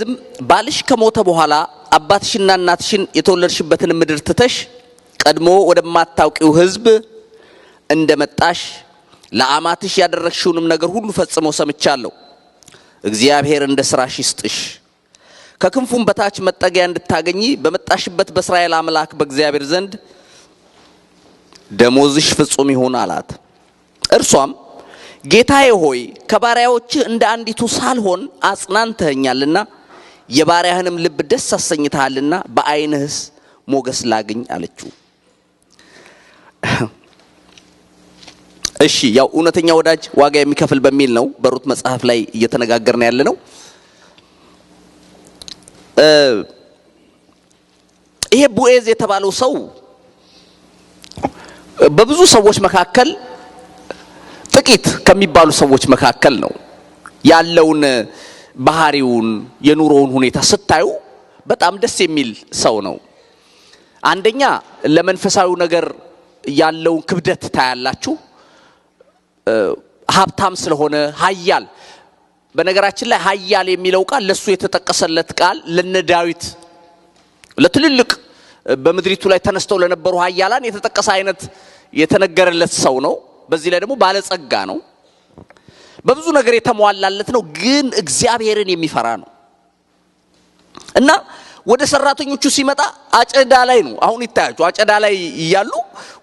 ቦዔዝም ባልሽ ከሞተ በኋላ አባትሽና እናትሽን የተወለድሽበትን ምድር ትተሽ ቀድሞ ወደማታውቂው ሕዝብ እንደመጣሽ ለአማትሽ ያደረግሽውንም ነገር ሁሉ ፈጽሞ ሰምቻለሁ። እግዚአብሔር እንደ ሥራሽ ይስጥሽ፣ ከክንፉም በታች መጠጊያ እንድታገኚ በመጣሽበት በእስራኤል አምላክ በእግዚአብሔር ዘንድ ደሞዝሽ ፍጹም ይሁን አላት። እርሷም ጌታዬ ሆይ ከባሪያዎችህ እንደ አንዲቱ ሳልሆን አጽናንተኸኛልና የባሪያህንም ልብ ደስ አሰኝተሃልና በዓይንህስ ሞገስ ላግኝ አለችው። እሺ ያው እውነተኛ ወዳጅ ዋጋ የሚከፍል በሚል ነው በሩት መጽሐፍ ላይ እየተነጋገርን ያለ ነው። ይሄ ቦዔዝ የተባለው ሰው በብዙ ሰዎች መካከል ጥቂት ከሚባሉ ሰዎች መካከል ነው። ያለውን ባህሪውን የኑሮውን ሁኔታ ስታዩ በጣም ደስ የሚል ሰው ነው። አንደኛ ለመንፈሳዊ ነገር ያለውን ክብደት ታያላችሁ። ሀብታም ስለሆነ ኃያል። በነገራችን ላይ ኃያል የሚለው ቃል ለሱ የተጠቀሰለት ቃል ለነ ዳዊት ለትልልቅ በመድሪቱ ላይ ተነስተው ለነበሩ ኃያላን የተጠቀሰ አይነት የተነገረለት ሰው ነው። በዚህ ላይ ደግሞ ባለጸጋ ነው። በብዙ ነገር የተሟላለት ነው። ግን እግዚአብሔርን የሚፈራ ነው እና ወደ ሰራተኞቹ ሲመጣ አጨዳ ላይ ነው። አሁን ይታያችሁ አጨዳ ላይ ይያሉ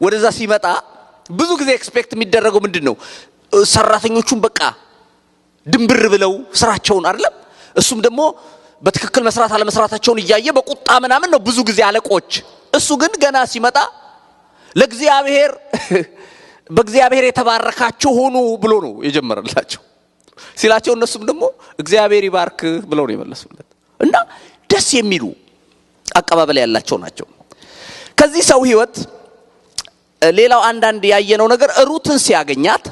ወደዛ ሲመጣ ብዙ ጊዜ ኤክስፔክት የሚደረገው ምንድነው? ሰራተኞቹን በቃ ድንብር ብለው ስራቸውን አይደለም እሱም ደግሞ በትክክል መስራት አለ መስራታቸውን እያየ በቁጣ ምናምን ነው ብዙ ጊዜ አለቆች። እሱ ግን ገና ሲመጣ ለእግዚአብሔር በእግዚአብሔር የተባረካችሁ ሆኑ ብሎ ነው የጀመረላቸው። ሲላቸው እነሱም ደግሞ እግዚአብሔር ይባርክ ብለው ነው የመለሱለት እና ደስ የሚሉ አቀባበል ያላቸው ናቸው። ከዚህ ሰው ህይወት ሌላው አንዳንድ ያየነው ነገር ሩትን ሲያገኛት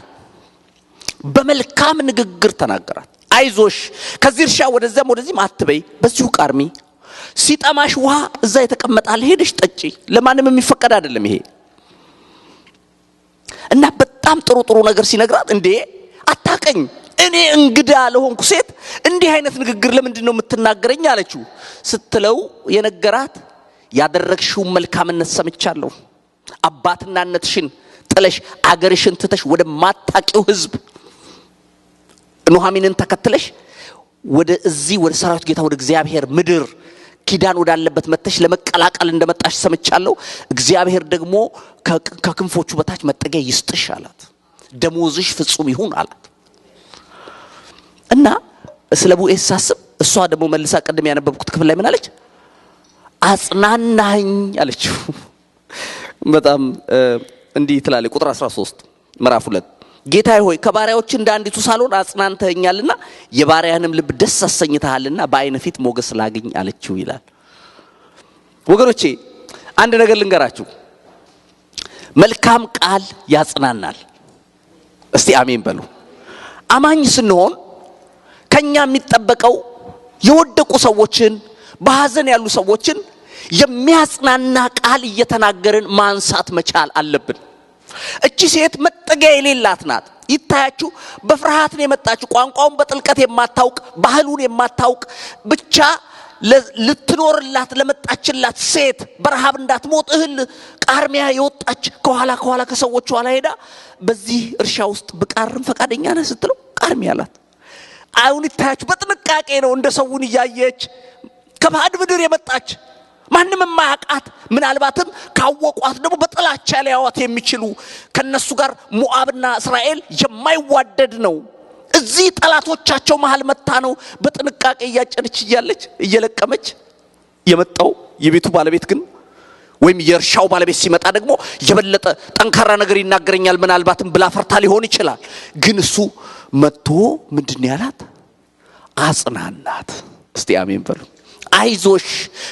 በመልካም ንግግር ተናገራት። አይዞሽ ከዚህ እርሻ ወደዛም ወደዚህም አትበይ፣ በዚሁ ቃርሚ፣ ሲጠማሽ ውሃ እዛ የተቀመጣል ሄደሽ ጠጪ። ለማንም የሚፈቀድ አይደለም ይሄ እና በጣም ጥሩ ነገር ሲነግራት እንዴ አታቀኝ እኔ እንግዳ ለሆንኩ ሴት እንዲህ አይነት ንግግር ለምንድን ነው የምትናገረኝ አለችው። ስትለው የነገራት ያደረግሽው መልካምነት ሰምቻለሁ። አባትና እናትሽን ጥለሽ አገርሽን ትተሽ ወደ ማታቂው ህዝብ ኑሃሚንን ተከትለሽ ወደ እዚህ ወደ ሰራዊት ጌታ ወደ እግዚአብሔር ምድር ኪዳን ወዳለበት መተሽ ለመቀላቀል እንደመጣሽ ሰምቻለሁ። እግዚአብሔር ደግሞ ከክንፎቹ በታች መጠጊያ ይስጥሽ አላት። ደሞዝሽ ፍጹም ይሁን አላት። እና ስለ ቦዔዝ ሳስብ እሷ ደግሞ መልሳ ቀደም ያነበብኩት ክፍል ላይ ምን አለች? አጽናናኝ አለችው። በጣም እንዲህ ትላለች ቁጥር 13 ምዕራፍ 2 ጌታዬ ሆይ ከባሪያዎች እንደ አንዲቱ ሳልሆን አጽናንተኸኛልና የባሪያህንም ልብ ደስ አሰኝተሃልና በዓይን ፊት ሞገስ ላግኝ አለችው ይላል። ወገኖቼ አንድ ነገር ልንገራችሁ፣ መልካም ቃል ያጽናናል። እስቲ አሜን በሉ። አማኝ ስንሆን ከኛ የሚጠበቀው የወደቁ ሰዎችን በሐዘን ያሉ ሰዎችን የሚያጽናና ቃል እየተናገርን ማንሳት መቻል አለብን። እቺ ሴት መጠጊያ የሌላት ናት። ይታያችሁ በፍርሃት ነው የመጣችው። ቋንቋውን በጥልቀት የማታውቅ ባህሉን የማታውቅ ብቻ ልትኖርላት ለመጣችላት ሴት በረሃብ እንዳትሞት እህል ቃርሚያ የወጣች ከኋላ ከሰዎቹ ኋላ ሄዳ በዚህ እርሻ ውስጥ ብቃርም ፈቃደኛ ነህ ስትለው ቃርሚያ አላት። አሁን ይታያችሁ በጥንቃቄ ነው እንደ ሰውን እያየች ከባዕድ ምድር የመጣች ማንንም ማያውቃት ምናልባትም ካወቋት ደግሞ በጥላቻ ሊያዋት የሚችሉ ከነሱ ጋር ሞዓብና እስራኤል የማይዋደድ ነው። እዚህ ጠላቶቻቸው መሃል መታ ነው በጥንቃቄ እያጨነች እያለች እየለቀመች የመጣው የቤቱ ባለቤት ግን ወይም የእርሻው ባለቤት ሲመጣ ደግሞ የበለጠ ጠንካራ ነገር ይናገረኛል ምናልባትም ብላ ፈርታ ሊሆን ይችላል። ግን እሱ መጥቶ ምንድነው ያላት? አጽናናት። እስቲ አሜን በሉ። አይዞሽ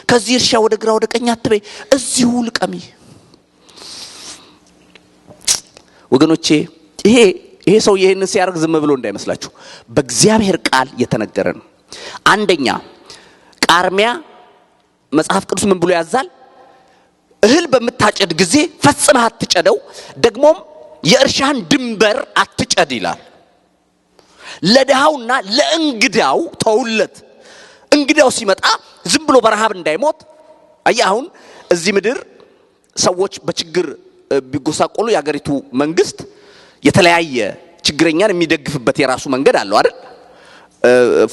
ከዚህ እርሻ ወደ ግራ ወደ ቀኝ አትበይ፣ እዚሁ ልቀሚ። ወገኖቼ ይሄ ሰው ይሄንን ሲያርግ ዝም ብሎ እንዳይመስላችሁ በእግዚአብሔር ቃል የተነገረ ነው። አንደኛ ቃርሚያ መጽሐፍ ቅዱስ ምን ብሎ ያዛል? እህል በመታጨድ ጊዜ ፈጽመህ አትጨደው፣ ደግሞም የእርሻን ድንበር አትጨድ ይላል። ለድሃውና ለእንግዳው ተውለት። እንግዳው ሲመጣ ዝም ብሎ በረሃብ እንዳይሞት አያሁን እዚህ ምድር ሰዎች በችግር ቢጎሳቆሉ ያገሪቱ መንግስት የተለያየ ችግረኛን የሚደግፍበት የራሱ መንገድ አለው አይደል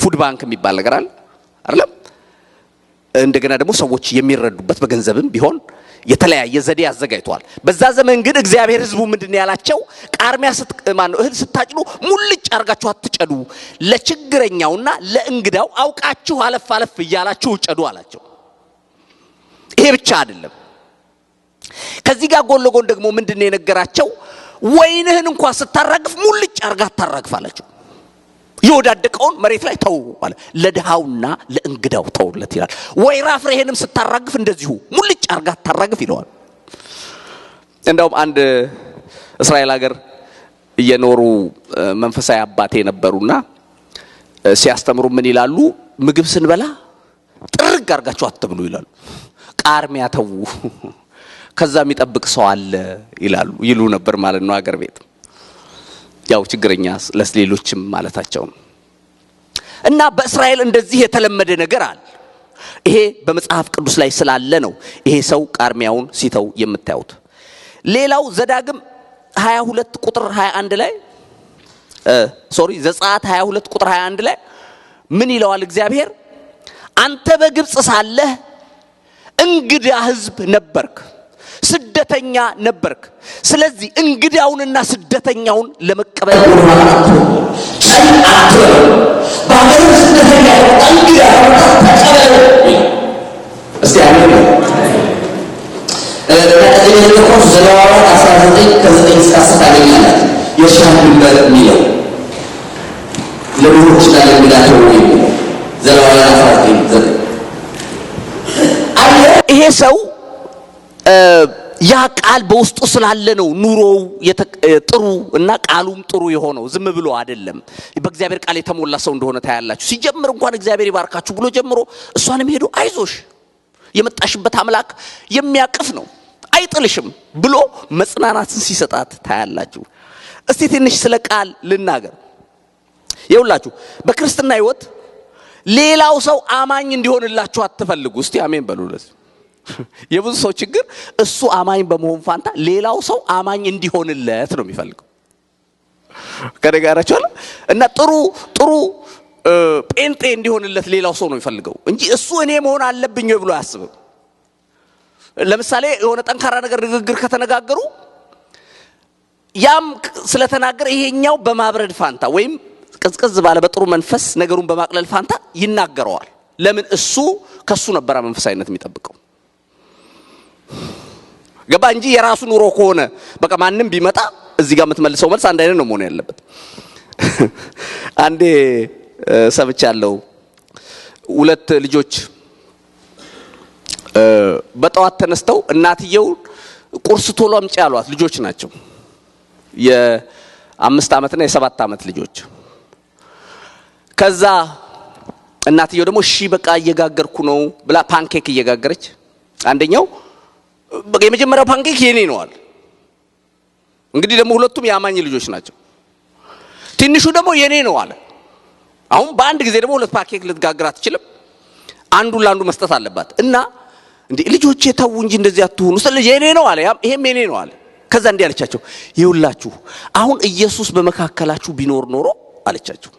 ፉድ ባንክ የሚባል ነገር አለ አይደል እንደገና ደግሞ ሰዎች የሚረዱበት በገንዘብም ቢሆን የተለያየ ዘዴ ያዘጋጅቷል በዛ ዘመን ግን እግዚአብሔር ህዝቡ ምንድነው ያላቸው ቃርሚያ እህል ስታጭዱ ሙልጭ አርጋችሁ አትጨዱ ለችግረኛውና ለእንግዳው አውቃችሁ አለፍ ይያላችሁ ጨዱ አላቸው ይሄ ብቻ አይደለም ከዚህ ጋር ጎን ለጎን ደግሞ ምንድነው የነገራቸው ወይንህን እንኳን ስታራግፍ ሙልጭ አርጋ አታራግፋላችሁ ይወዳደቀውን መሬት ላይ ተው አለ ለድሃውና ለእንግዳው ተውለት ይላል ወይራ ፍሬህንም ስታራግፍ እንደዚሁ ሙልጭ አርጋ አታራግፍ ይለዋል እንደውም አንድ እስራኤል ሀገር እየኖሩ መንፈሳዊ አባቴ ነበሩና ሲያስተምሩ ምን ይላሉ ምግብ ስንበላ ጥርግ አርጋችሁ አትብሉ ይላሉ ቃርሚያ ተው ከዛ የሚጠብቅ ሰው አለ ይሉ ነበር ማለት ነው ሀገር ቤት ያው ችግረኛ ለስሌሎችም ማለታቸው እና በእስራኤል እንደዚህ የተለመደ ነገር አለ ይሄ በመጽሐፍ ቅዱስ ላይ ስላለ ነው ይሄ ሰው ቃርሚያውን ሲተው የምታዩት ሌላው ዘዳግም 22 ቁጥር 21 ላይ ዘጸአት 22 ቁጥር 21 ላይ ምን ይለዋል እግዚአብሔር አንተ በግብጽ ሳለህ እንግዳ ህዝብ ነበርክ ስደተኛ ነበርክ ስለዚህ እንግዳውንና ስደተኛውን ለመቀበል ባገሩ ስደተኛ እንግዳውን ተቀበል እስቲ አሜን ለተቆስ ዘላዋት 19 ከ9 እስከ 10 ታገኛለህ የሻህ ድንበር የሚለው ለብዙዎች ለእንግዳቸው የሚለው ዘላዋት 19 ይሄ ሰው ያ ቃል በውስጡ ስላለ ነው ኑሮው ጥሩ እና ቃሉም ጥሩ የሆነው ዝም ብሎ አይደለም በእግዚአብሔር ቃል የተሞላ ሰው እንደሆነ ታያላችሁ ሲጀምር እንኳን እግዚአብሔር ይባርካችሁ ብሎ ጀምሮ እሷንም ሄዶ አይዞሽ የመጣሽበት አምላክ የሚያቅፍ ነው አይጥልሽም ብሎ መጽናናትን ሲሰጣት ታያላችሁ እስቲ ትንሽ ስለ ቃል ልናገር ይውላችሁ በክርስትና ህይወት ሌላው ሰው አማኝ እንዲሆንላችሁ አትፈልጉ እስቲ አሜን በሉለት የብዙ ሰው ችግር እሱ አማኝ በመሆን ፋንታ ሌላው ሰው አማኝ እንዲሆንለት ነው የሚፈልገው ከደጋራችሁ እና ጥሩ ጴንጤ እንዲሆንለት ሌላው ሰው ነው የሚፈልገው እንጂ እሱ እኔ መሆን አለብኝ ብሎ ያስበው ለምሳሌ የሆነ ጠንካራ ነገር ንግግር ከተነጋገሩ ያም ስለተናገረ ይሄኛው በማብረድ ፋንታ ወይም ቅዝቅዝ ባለ በጥሩ መንፈስ ነገሩን በማቅለል ፋንታ ይናገረዋል ለምን እሱ ከሱ ነበር መንፈሳዊነት የሚጠብቀው ገባ እንጂ የራሱ ኑሮ ከሆነ በቃ ማንንም ቢመጣ እዚህ ጋር የምትመልሰው መልስ አንድ አይነት ነው መሆን ያለበት አንዴ ሰብቻለሁ ሁለት ልጆች በጠዋት ተነስተው እናትየው ቁርስ ቶሎ አምጪ ያሏት ልጆች ናቸው የ5 አመትና የ7 አመት ልጆች ከዛ እናትየው ደግሞ እሺ በቃ እየጋገርኩ ነው ብላ ፓንኬክ እየጋገረች አንደኛው በቃ የመጀመሪያው ፓንኬክ የኔ ነው አለ እንግዲህ ደግሞ ሁለቱም ያማኝ ልጆች ናቸው ትንሹ ደግሞ የኔ ነው አለ አሁን በአንድ ጊዜ ደግሞ ሁለት ፓንኬክ ልትጋግር አትችልም አንዱ ለአንዱ መስጠት አለባት እና እንዴ ልጆቼ ተው እንጂ እንደዚህ አትሁኑ ስለዚህ የኔ ነው አለ ይሄም የኔ ነው አለ ከዛ እንዴ አለቻቸው ይውላችሁ አሁን ኢየሱስ በመካከላችሁ ቢኖር ኖሮ አለቻቸው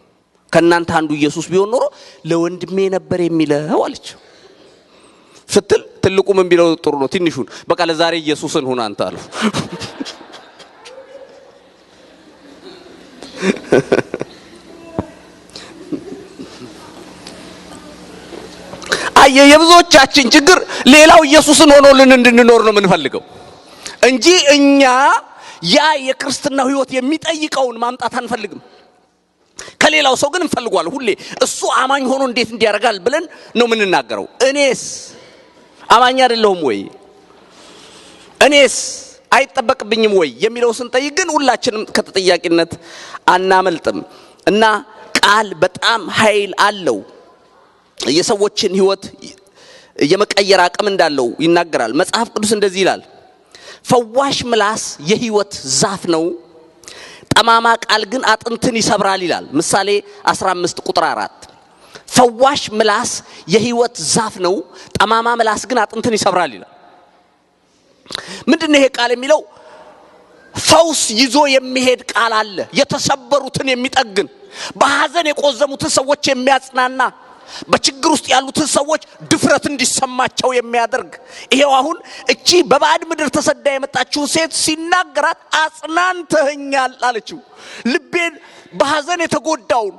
ከናንተ አንዱ ኢየሱስ ቢሆን ኖሮ ለወንድሜ ነበር የሚለው አለች ስትል ትልቁ ምን ቢለው ጥሩ ነው ትንሹን በቃ ለዛሬ ኢየሱስን ሆነ አንተ አለ የብዙዎቻችን ችግር ሌላው ኢየሱስን ሆኖልን እንድንኖር ነው የምንፈልገው እንጂ እኛ ያ የክርስትናው ህይወት የሚጠይቀውን ማምጣት አንፈልግም ከሌላው ሰው ግን እንፈልጓለን ሁሌ እሱ አማኝ ሆኖ እንዴት እንዲያረጋል ብለን ነው የምንናገረው እኔስ አማኝ አይደለሁም ወይ እኔስ አይተበቅብኝም ወይ የሚለው ስንጠይቅ ግን ሁላችንም ከተጠያቂነት አናመልጥም እና ቃል በጣም ኃይል አለው የሰዎችን ህይወት የመቀየር አቅም እንዳለው ይናገራል መጽሐፍ ቅዱስ እንደዚህ ይላል ፈዋሽ ምላስ የህይወት ዛፍ ነው ጠማማ ቃል ግን አጥንትን ይሰብራል ይላል ምሳሌ 15 ቁጥር 4 ፈዋሽ ምላስ የህይወት ዛፍ ነው፣ ጠማማ ምላስ ግን አጥንትን ይሰብራል ይላል። ምንድነው ይሄ ቃል የሚለው? ፈውስ ይዞ የሚሄድ ቃል አለ። የተሰበሩትን የሚጠግን፣ በሐዘን የቆዘሙትን ሰዎች የሚያጽናና፣ በችግር ውስጥ ያሉትን ሰዎች ድፍረት እንዲሰማቸው የሚያደርግ። ይሄው አሁን እቺ በባዕድ ምድር ተሰዳ የመጣችው ሴት ሲናገራት አጽናንተኛል አለችው። ልቤን በሐዘን የተጎዳውን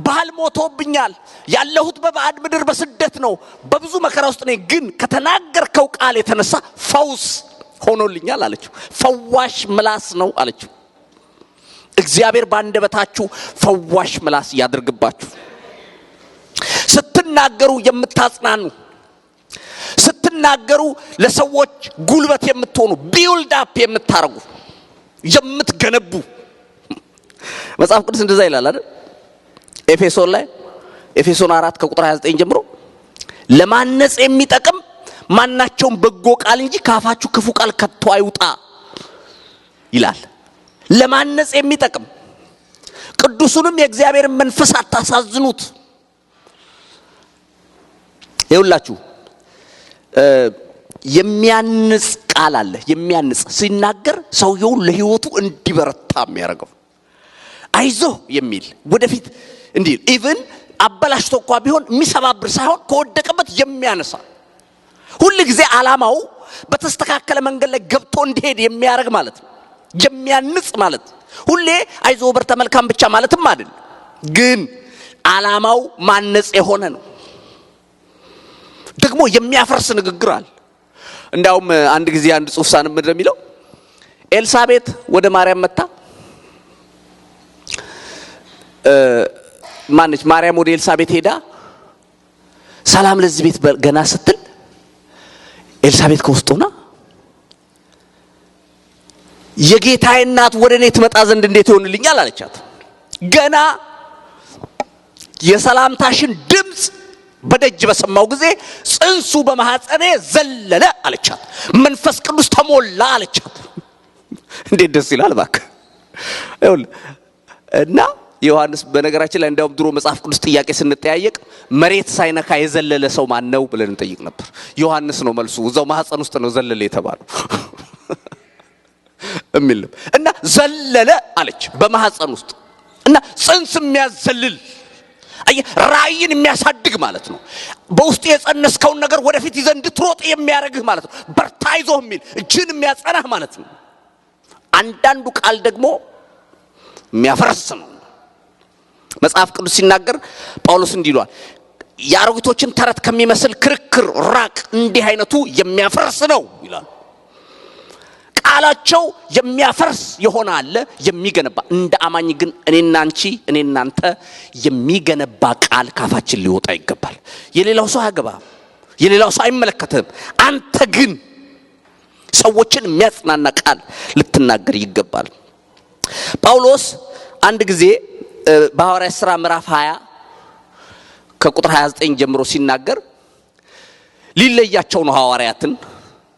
ባል ሞቶብኛል፣ ያለሁት በባዕድ ምድር በስደት ነው፣ በብዙ መከራ ውስጥ ነኝ፣ ግን ከተናገርከው ቃል የተነሳ ፈውስ ሆኖልኛል አለችው። ፈዋሽ ምላስ ነው አለችው። እግዚአብሔር ባንደበታችሁ ፈዋሽ ምላስ ያድርግባችሁ። ስትናገሩ የምታጽናኑ፣ ስትናገሩ ለሰዎች ጉልበት የምትሆኑ፣ ቢልድ አፕ የምታረጉ፣ የምትገነቡ። መጽሐፍ ቅዱስ እንደዛ ይላል አይደል? ኤፌሶን ላይ ኤፌሶን 4 ከቁጥር 29 ጀምሮ ለማነጽ የሚጠቅም ማናቸውም በጎ ቃል እንጂ ካፋችሁ ክፉ ቃል ከቶ አይውጣ ይላል። ለማነጽ የሚጠቅም ቅዱሱንም የእግዚአብሔር መንፈስ አታሳዝኑት። ይውላችሁ የሚያንጽ ቃል አለ። የሚያንጽ ሲናገር ሰውየው ለህይወቱ እንዲበረታ የሚያደርገው፣ አይዞህ የሚል ወደፊት እንዲህ ኢቭን አበላሽቶ እንኳን ቢሆን የሚሰባብር ሳይሆን ከወደቀበት የሚያነሳ፣ ሁሉ ጊዜ ዓላማው በተስተካከለ መንገድ ላይ ገብቶ እንዲሄድ የሚያደርግ ማለት ነው። የሚያንጽ ማለት ሁሌ አይዞህ በርታ መልካም ብቻ ማለትም አይደል፣ ግን ዓላማው ማነጽ የሆነ ነው። ደግሞ የሚያፈርስ ንግግር አለ። እንዳውም አንድ ጊዜ አንድ ጽሑፍ ሳነብ ምንድነው የሚለው? ኤልሳቤጥ ወደ ማርያም መጣ። ማነች ማርያም ወደ ኤልሳቤጥ ሄዳ ሰላም ለዚህ ቤት ገና ስትል ኤልሳቤጥ ከውስጥ ሆና የጌታዬ እናት ወደ እኔ ትመጣ ዘንድ እንዴት ይሆንልኛል አለቻት። ገና የሰላምታሽን ድምጽ በደጅ በሰማው ጊዜ ጽንሱ በማህፀኔ ዘለለ አለቻት። መንፈስ ቅዱስ ተሞላ አለቻት። እንዴት ደስ ይላል ባክ። እና ዮሐንስ በነገራችን ላይ እንዳውም ድሮ መጽሐፍ ቅዱስ ጥያቄ ስንጠያየቅ መሬት ሳይነካ የዘለለ ሰው ማን ነው ብለን እንጠይቅ ነበር። ዮሐንስ ነው መልሱ። እዛው ማህፀን ውስጥ ነው ዘለለ የተባለው እሚልም እና ዘለለ አለች በማህፀን ውስጥ። እና ጽንስ የሚያዘልል ራእይን የሚያሳድግ ማለት ነው። በውስጥ የጸነስከውን ነገር ወደፊት ይዘህ እንድትሮጥ የሚያደርግህ ማለት ነው። በርታ ይዞህ የሚል እጅን የሚያጸናህ ማለት ነው። አንዳንዱ ቃል ደግሞ የሚያፈርስ ነው። መጽሐፍ ቅዱስ ሲናገር ጳውሎስ እንዲህ ይላል፣ የአሮጊቶችን ተረት ከሚመስል ክርክር ራቅ፣ እንዲህ አይነቱ የሚያፈርስ ነው ይላል። ቃላቸው የሚያፈርስ የሆነ አለ፣ የሚገነባ። እንደ አማኝ ግን እኔና አንቺ እኔና አንተ የሚገነባ ቃል ካፋችን ሊወጣ ይገባል። የሌላው ሰው አያገባም፣ የሌላው ሰው አይመለከትም። አንተ ግን ሰዎችን የሚያጽናና ቃል ልትናገር ይገባል። ጳውሎስ አንድ ጊዜ በሐዋርያት ሥራ ምዕራፍ 20 ከቁጥር 29 ጀምሮ ሲናገር ሊለያቸው ነው ሐዋርያትን።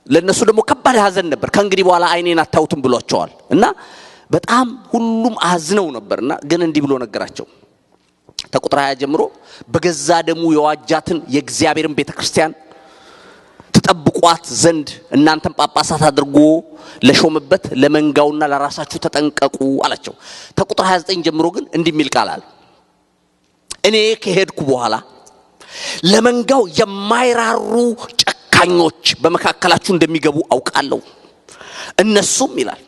ለነሱ ደግሞ ከባድ ሐዘን ነበር። ከእንግዲህ በኋላ አይኔን አታውቱም ብሏቸዋል እና በጣም ሁሉም አዝነው ነበርና ግን እንዲህ ብሎ ነገራቸው። ከቁጥር 20 ጀምሮ በገዛ ደሙ የዋጃትን የእግዚአብሔርን ቤተክርስቲያን ተጠብቋት ዘንድ እናንተም ጳጳሳት አድርጎ ለሾመበት ለመንጋውና ለራሳችሁ ተጠንቀቁ አላቸው። ከቁጥር 29 ጀምሮ ግን እንዲህ የሚል ቃል አለ። እኔ ከሄድኩ በኋላ ለመንጋው የማይራሩ ጨካኞች በመካከላችሁ እንደሚገቡ አውቃለሁ። እነሱም ይላል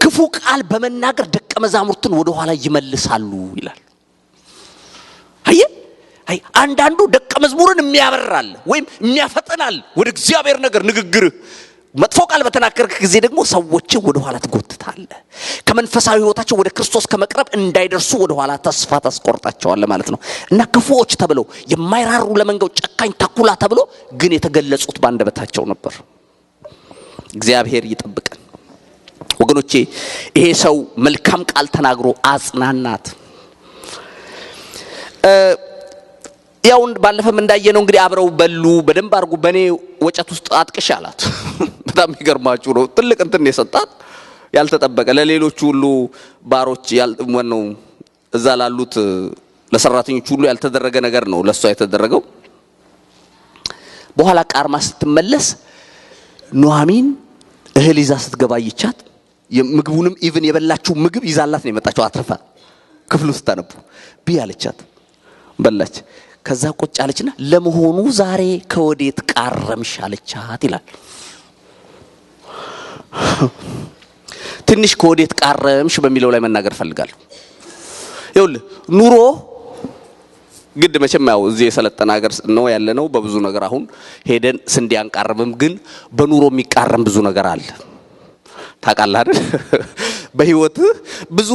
ክፉ ቃል በመናገር ደቀ መዛሙርትን ወደ ኋላ ይመልሳሉ ይላል። አይ አንዳንዱ ደቀ መዝሙርን የሚያበራል ወይም የሚያፈጠናል ወደ እግዚአብሔር ነገር ንግግር። መጥፎ ቃል በተናገርክ ጊዜ ደግሞ ሰዎችን ወደ ኋላ ትጎትታለህ። ከመንፈሳዊ ህይወታቸው ወደ ክርስቶስ ከመቅረብ እንዳይደርሱ ወደ ኋላ ተስፋ ታስቆርጣቸዋለህ ማለት ነው። እና ክፉዎች ተብለው የማይራሩ ለመንጋው ጨካኝ ተኩላ ተብሎ ግን የተገለጹት ባንደበታቸው ነበር። እግዚአብሔር ይጠብቀን ወገኖቼ። ይሄ ሰው መልካም ቃል ተናግሮ አጽናናት። ያው ባለፈም እንዳየነው እንግዲህ አብረው በሉ በደንብ አርጉ በኔ ወጨት ውስጥ አጥቅሽ አላት። በጣም ይገርማችሁ ነው። ትልቅ እንትን የሰጣት ያልተጠበቀ ለሌሎች ሁሉ ባሮች ያልወነው እዛ ላሉት ለሰራተኞች ሁሉ ያልተደረገ ነገር ነው ለሷ የተደረገው። በኋላ ቃርማ ስትመለስ ኑኃሚን እህል ይዛ ስትገባ ይቻት ምግቡንም ኢቭን የበላችው ምግብ ይዛላት ነው የመጣችው አትርፋ ክፍሉ ስታነቡ ቢያለቻት በላች። ከዛ ቁጭ አለችና ለመሆኑ ዛሬ ከወዴት ቃረምሽ አለቻት ይላል። ትንሽ ከወዴት ቃረምሽ በሚለው ላይ መናገር ፈልጋለሁ። ይኸውልህ ኑሮ ግድ መቼም ያው እዚህ የሰለጠነ ሀገር ነው ያለነው በብዙ ነገር አሁን ሄደን ስንዴ አንቃርምም፣ ግን በኑሮ የሚቃረም ብዙ ነገር አለ። ታውቃለህ አይደል? በህይወት ብዙ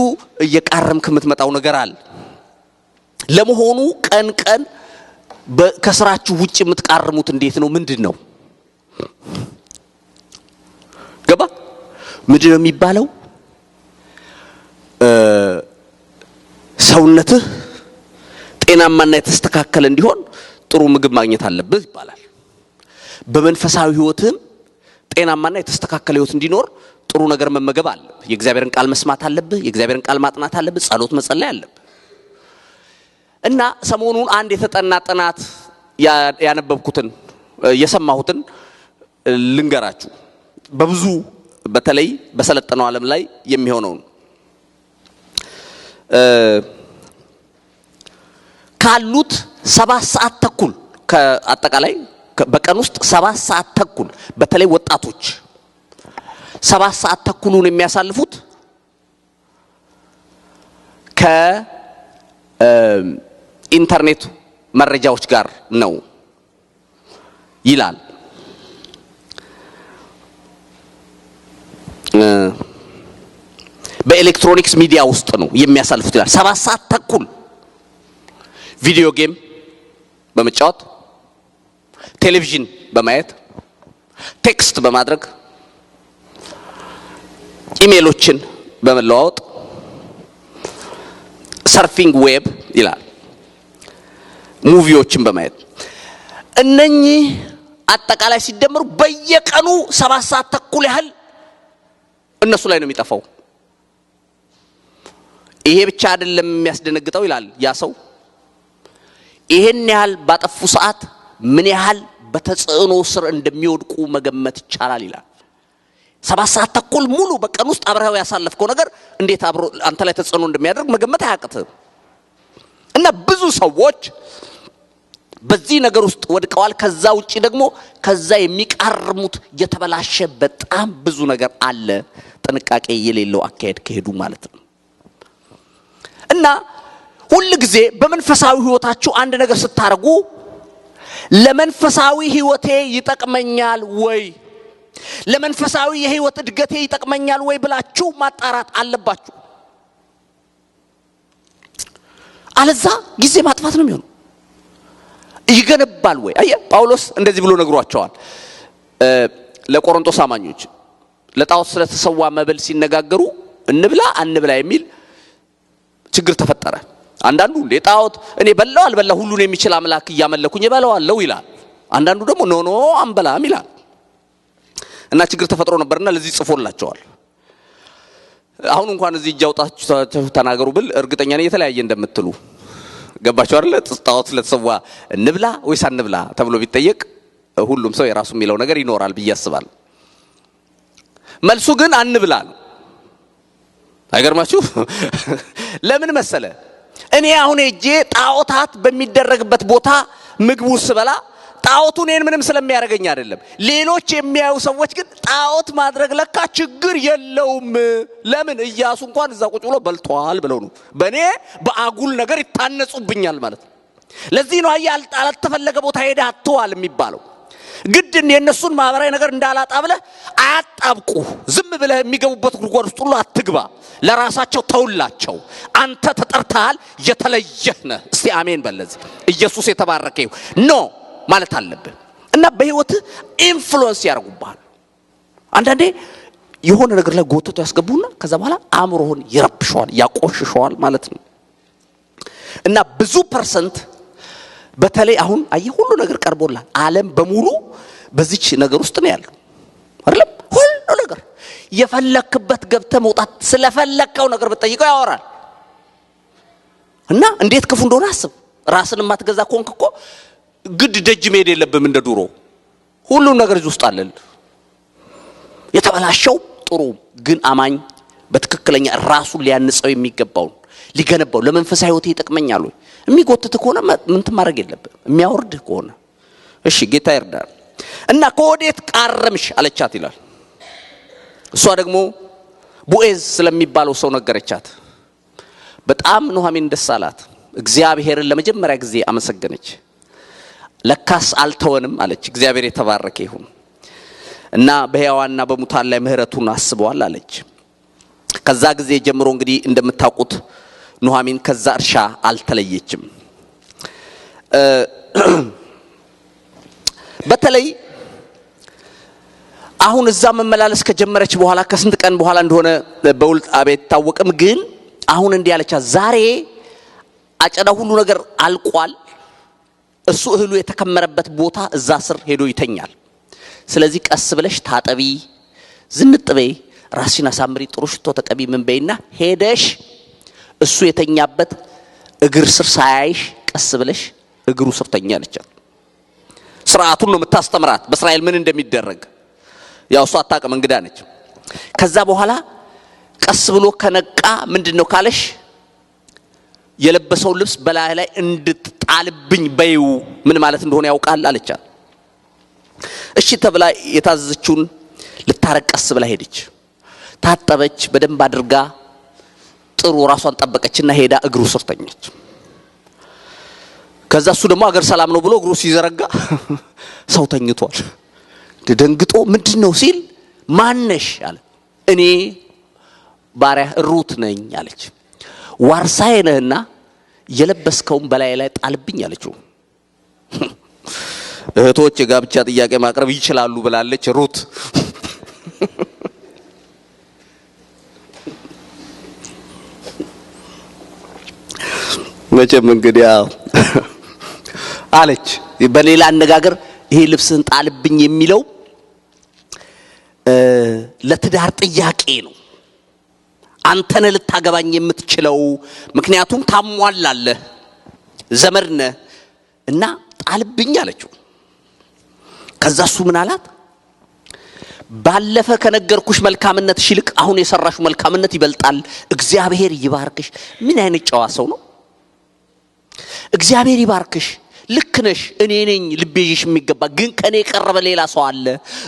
እየቃረምክ የምትመጣው ነገር አለ። ለመሆኑ ቀን ቀን ከስራችሁ ውጭ የምትቃርሙት እንዴት ነው? ምንድነው ገባ? ምንድነው የሚባለው? ሰውነትህ ጤናማና የተስተካከለ እንዲሆን ጥሩ ምግብ ማግኘት አለብህ ይባላል። በመንፈሳዊ ህይወትህም ጤናማና የተስተካከለ ህይወት እንዲኖር ጥሩ ነገር መመገብ አለብህ። የእግዚአብሔርን ቃል መስማት አለብህ። የእግዚአብሔርን ቃል ማጥናት አለብህ። ጸሎት መጸለይ አለብህ። እና ሰሞኑን አንድ የተጠና ጥናት ያነበብኩትን የሰማሁትን ልንገራችሁ። በብዙ በተለይ በሰለጠነው ዓለም ላይ የሚሆነው ካሉት 7 ሰዓት ተኩል ከአጠቃላይ በቀን ውስጥ 7 ሰዓት ተኩል በተለይ ወጣቶች 7 ሰዓት ተኩሉን የሚያሳልፉት ከኢንተርኔት መረጃዎች ጋር ነው ይላል። በኤሌክትሮኒክስ ሚዲያ ውስጥ ነው የሚያሳልፉት ይላል። 7 ሰዓት ተኩል ቪዲዮ ጌም በመጫወት ቴሌቪዥን በማየት ቴክስት በማድረግ ኢሜሎችን በመለዋወጥ ሰርፊንግ ዌብ ይላል ሙቪዎችን በማየት እነኚህ አጠቃላይ ሲደመሩ በየቀኑ 7 ሰዓት ተኩል ያህል እነሱ ላይ ነው የሚጠፋው። ይሄ ብቻ አይደለም የሚያስደነግጠው ይላል ያ ሰው። ይሄን ያህል ባጠፉ ሰዓት ምን ያህል በተጽዕኖ ስር እንደሚወድቁ መገመት ይቻላል ይላል። 7 ሰዓት ተኩል ሙሉ በቀን ውስጥ አብረው ያሳለፍከው ነገር እንዴት አብሮ አንተ ላይ ተጽዕኖ እንደሚያደርግ መገመት አያቅትም። እና ብዙ ሰዎች በዚህ ነገር ውስጥ ወድቀዋል። ከዛ ውጪ ደግሞ ከዛ የሚቃርሙት የተበላሸ በጣም ብዙ ነገር አለ፣ ጥንቃቄ የሌለው አካሄድ ከሄዱ ማለት ነው። እና ሁሉ ጊዜ በመንፈሳዊ ህይወታችሁ አንድ ነገር ስታረጉ ለመንፈሳዊ ህይወቴ ይጠቅመኛል ወይ፣ ለመንፈሳዊ የህይወት እድገቴ ይጠቅመኛል ወይ ብላችሁ ማጣራት አለባችሁ። አለዛ ጊዜ ማጥፋት ነው የሚሆነው። ይገነባል ወይ? አየ ጳውሎስ እንደዚህ ብሎ ነግሯቸዋል ለቆሮንቶስ አማኞች። ለጣዖት ስለተሰዋ መብል ሲነጋገሩ እንብላ አንብላ የሚል ችግር ተፈጠረ። አንዳንዱ እንደ ጣዖት እኔ በላው አልበላ ሁሉን የሚችል አምላክ እያመለኩኝ በላዋለሁ ይላል። አንዳንዱ ደግሞ ኖ አንበላም ይላል። እና ችግር ተፈጥሮ ነበርና ለዚህ ጽፎላቸዋል። አሁን እንኳን እዚህ እጃውጣችሁ ተናገሩ ብል እርግጠኛ ነኝ የተለያየ እንደምትሉ ገባችሁ አይደል? ጣዖት ስለተሰዋ እንብላ ወይስ አንብላ ተብሎ ቢጠየቅ ሁሉም ሰው የራሱ የሚለው ነገር ይኖራል ብዬ አስባለሁ። መልሱ ግን አንብላ ነው። አይገርማችሁ? ለምን መሰለ? እኔ አሁን እጄ ጣዖታት በሚደረግበት ቦታ ምግቡ ስበላ ጣዖቱ እኔን ምንም ስለሚያደርገኝ አይደለም። ሌሎች የሚያዩ ሰዎች ግን ጣዖት ማድረግ ለካ ችግር የለውም። ለምን? ኢያሱ እንኳን እዛ ቁጭ ብሎ በልቷል ብለው ነው በእኔ በአጉል ነገር ይታነጹብኛል ማለት ነው። ለዚህ ነው ያልተፈለገ ቦታ ሄደህ አትዋል የሚባለው። ግድን የነሱን ማህበራዊ ነገር እንዳላጣ ብለህ አያጣብቁ። ዝም ብለህ የሚገቡበት ጉድጓድ ውስጥ ሁሉ አትግባ። ለራሳቸው ተውላቸው። አንተ ተጠርተሃል፣ የተለየህ ነህ። እስቲ አሜን በለዚህ። ኢየሱስ የተባረከ ይሁን ኖ ማለት አለብህ። እና በህይወት ኢንፍሉዌንስ ያደርጉብሃል። አንዳንዴ የሆነ ነገር ላይ ጎትቶ ያስገቡና ከዛ በኋላ አእምሮህን ይረብሸዋል፣ ያቆሽሸዋል ማለት ነው። እና ብዙ ፐርሰንት በተለይ አሁን አየህ ሁሉ ነገር ቀርቦላል። ዓለም በሙሉ በዚች ነገር ውስጥ ነው ያለው አይደል? ሁሉ ነገር የፈለክበት ገብተ መውጣት ስለፈለከው ነገር በጠይቀው ያወራል። እና እንዴት ክፉ እንደሆነ አስብ። ራስን ማትገዛ ኮንክ እኮ ግድ ደጅ መሄድ የለብም እንደ ዱሮ ሁሉም ነገር እዚህ ውስጥ አለል። የተበላሸው ጥሩ ግን አማኝ በትክክለኛ ራሱን ሊያንጸው የሚገባው ሊገነባው ለመንፈሳዊ ህይወት ይጠቅመኛል ወይ የሚጎትት ከሆነ ምን ማድረግ የለብም የሚያወርድ ከሆነ እሺ ጌታ ይርዳል። እና ከወዴት ቃረምሽ አለቻት ይላል። እሷ ደግሞ ቦዔዝ ስለሚባለው ሰው ነገረቻት። በጣም ኑሃሚን ደስ አላት። እግዚአብሔርን ለመጀመሪያ ጊዜ አመሰገነች። ለካስ አልተወንም አለች። እግዚአብሔር የተባረከ ይሁን እና በሕያዋንና በሙታን ላይ ምህረቱን አስበዋል አለች። ከዛ ጊዜ ጀምሮ እንግዲህ እንደምታውቁት ኑሃሚን ከዛ እርሻ አልተለየችም። በተለይ አሁን እዛ መመላለስ ከጀመረች በኋላ ከስንት ቀን በኋላ እንደሆነ በውል አቤት ታወቀም። ግን አሁን እንዲህ አለቻት፣ ዛሬ አጨዳ ሁሉ ነገር አልቋል። እሱ እህሉ የተከመረበት ቦታ እዛ ስር ሄዶ ይተኛል። ስለዚህ ቀስ ብለሽ ታጠቢ፣ ዝንጥ በይ፣ ራስሽን አሳምሪ፣ ጥሩ ሽቶ ተቀቢ፣ ምን በይና ሄደሽ እሱ የተኛበት እግር ስር ሳያይሽ ቀስ ብለሽ እግሩ ስር ተኛ አለቻት። ስርዓቱን ነው የምታስተምራት በእስራኤል ምን እንደሚደረግ። ያው እሷ አታውቅም እንግዳ ነች። ከዛ በኋላ ቀስ ብሎ ከነቃ ምንድነው ካለሽ የለበሰው ልብስ በላይ ላይ እንድትጣልብኝ በይው ምን ማለት እንደሆነ ያውቃል አለቻት። እሺ ተብላ የታዘዘችውን ልታረቀስ ብላ ሄደች። ታጠበች በደንብ አድርጋ ጥሩ ራሷን ጠበቀችና ሄዳ እግሩ ስር ተኛች። ከዛ እሱ ደግሞ አገር ሰላም ነው ብሎ እግሩ ሲዘረጋ ሰው ተኝቷል። ደንግጦ ምንድነው ሲል ማነሽ አለ። እኔ ባሪያ ሩት ነኝ አለች። ዋርሳዬ ነህና የለበስከውን በላይ ላይ ጣልብኝ አለችው። እህቶች የጋብቻ ጥያቄ ማቅረብ ይችላሉ ብላለች ሩት። መቼም እንግዲህ አለች። በሌላ አነጋገር ይሄ ልብስን ጣልብኝ የሚለው ለትዳር ጥያቄ ነው። አንተነ ልታገባኝ የምትችለው ምክንያቱም ታሟላለህ ዘመድነ እና ጣልብኝ አለችው። ከዛ እሱ ምን አላት? ባለፈ ከነገርኩሽ መልካምነትሽ ይልቅ አሁን የሰራሹ መልካምነት ይበልጣል። እግዚአብሔር ይባርክሽ። ምን አይነት ጨዋ ሰው ነው! እግዚአብሔር ይባርክሽ፣ ልክ ነሽ፣ እኔ ነኝ ልቤሽ የሚገባ ግን ከኔ ቀረበ ሌላ ሰው አለ።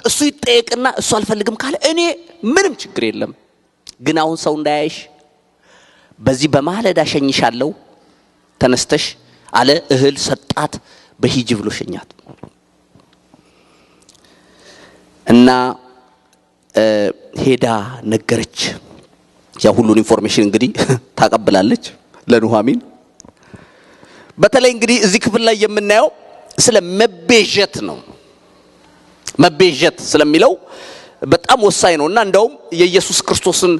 እሱ ይጠየቅና እሱ አልፈልግም ካለ እኔ ምንም ችግር የለም። ግን አሁን ሰው እንዳያይሽ በዚህ በማለዳ ሸኝሻለሁ ተነስተሽ አለ። እህል ሰጣት፣ በሂጅ ብሎ ሸኛት እና ሄዳ ነገረች። ያ ሁሉን ኢንፎርሜሽን እንግዲህ ታቀብላለች ለኑሃሚን። በተለይ እንግዲህ እዚህ ክፍል ላይ የምናየው ስለ መቤዠት ነው። መቤዠት ስለሚለው በጣም ወሳኝ ነውና እንደውም የኢየሱስ ክርስቶስን